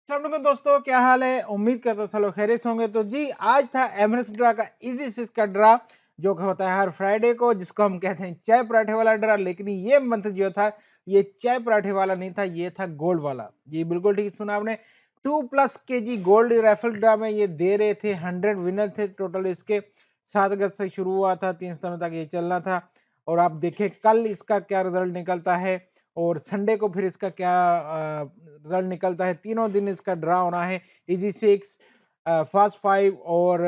अस्सलामुअलैकुम दोस्तों, क्या हाल है। उम्मीद करता हूं सब लोग खैरियत से होंगे। तो जी आज था एमरेट्स ड्रा का इजी सिक्स का ड्रा, जो कि होता है हर फ्राइडे को, जिसको हम कहते हैं चाय पराठे वाला ड्रा। लेकिन ये मंथ जो था, ये चाय पराठे वाला नहीं था, ये था गोल्ड वाला। जी बिल्कुल ठीक सुना आपने। 2+ kg गोल्ड राइफल ड्रा में ये दे रहे थे। 100 विनर थे टोटल। इसके 7 अगस्त से शुरू हुआ था, 3 सितंबर तक ये चलना था। और आप देखें कल इसका क्या रिजल्ट निकलता है और संडे को फिर इसका क्या रिजल्ट निकलता है। तीनों दिन इसका ड्रा होना है। इजी सिक्स, फास्ट फाइव और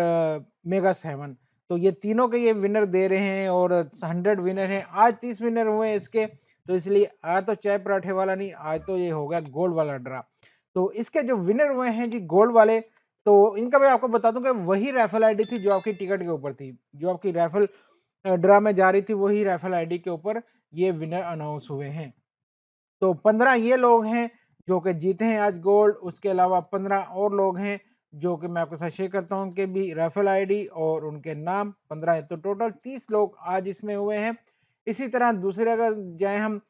मेगा सेवन। तो ये तीनों के ये विनर दे रहे हैं और 100 विनर हैं। आज 30 विनर हुए हैं इसके। तो इसलिए आज तो चाय पराठे वाला नहीं, आज तो ये हो गया गोल्ड वाला ड्रा। तो इसके जो विनर हुए हैं जी गोल्ड वाले, तो इनका मैं आपको बता दूं कि वही राइफल आईडी थी जो आपकी टिकट के ऊपर थी। जो आपकी राइफल ड्रा में जा रही थी, वही राइफल आईडी के ऊपर ये विनर अनाउंस हुए हैं। तो 15 ये लोग हैं जो कि जीते हैं आज गोल्ड। उसके अलावा 15 और लोग हैं जो कि मैं आपके साथ शेयर करता हूं, उनके भी राइफल आईडी और उनके नाम 15 है। तो टोटल 30 लोग आज इसमें हुए हैं। इसी तरह दूसरे अगर जाए हम,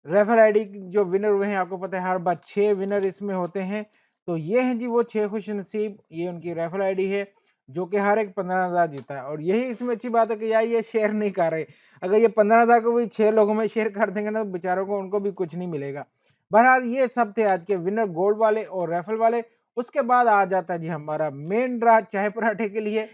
राइफल आईडी जो विनर हुए हैं, आपको पता है हर बार 6 विनर इसमें होते हैं। तो ये हैं जी वो 6 खुश नसीब, ये उनकी राइफल आईडी है, जो कि हर एक 15,000 जीता है। और यही इसमें अच्छी बात है कि यार ये शेयर नहीं कर रहे। अगर ये 15,000 को भी 6 लोगों में शेयर कर देंगे ना, तो बेचारों को उनको भी कुछ नहीं मिलेगा। बहरहाल ये सब थे आज के विनर गोल्ड वाले और राइफल वाले। उसके बाद आ जाता है जी हमारा मेन ड्रा चाय पराठे के लिए।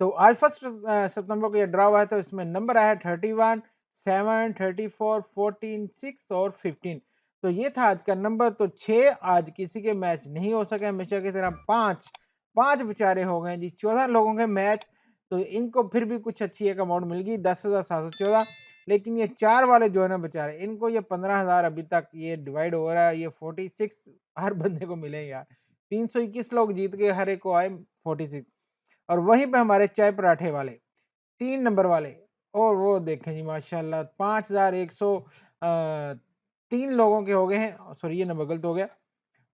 तो आज फर्स्ट सितंबर को ये ड्रा हुआ है। तो इसमें नंबर आया है 31, 7, 34, 14, 6 और 15। तो ये था आज का नंबर। तो 6 आज किसी के मैच नहीं हो सके, हमेशा की तरह 5 5 बेचारे हो गए जी। 14 लोगों के मैच। तो इनको फिर भी कुछ अच्छी एक अमाउंट मिल गई, 10,714। लेकिन ये 4 वाले जो है ना बेचारे, इनको ये 15,000 अभी तक ये डिवाइड हो रहा है। ये 46 हर बंदे को मिले यार। 321 लोग जीत गए, हर एक को आए 46। और वहीं पे हमारे चाय पराठे वाले 3 नंबर वाले, और वो देखें जी माशाल्लाह 5,103 लोगों के हो गए हैं। सॉरी ये नंबर गलत हो गया।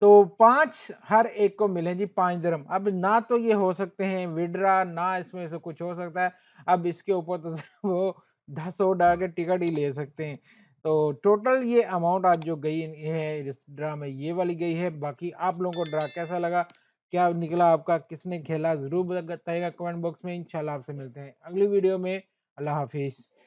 तो 5 हर एक को मिले जी 5 दिरहम। अब ना तो ये हो सकते हैं विड्रा, ना इसमें से कुछ हो सकता है। अब इसके ऊपर तो वो 10 डाल के टिकट ही ले सकते हैं। तो टोटल ये अमाउंट आज जो गई है इस ड्रा में, ये वाली गई है। बाकी आप लोगों को ड्रा कैसा लगा, क्या निकला आपका, किसने खेला, ज़रूर बताइएगा कमेंट बॉक्स में। इंशाल्लाह आपसे मिलते हैं अगली वीडियो में। अल्लाह हाफ़िज़।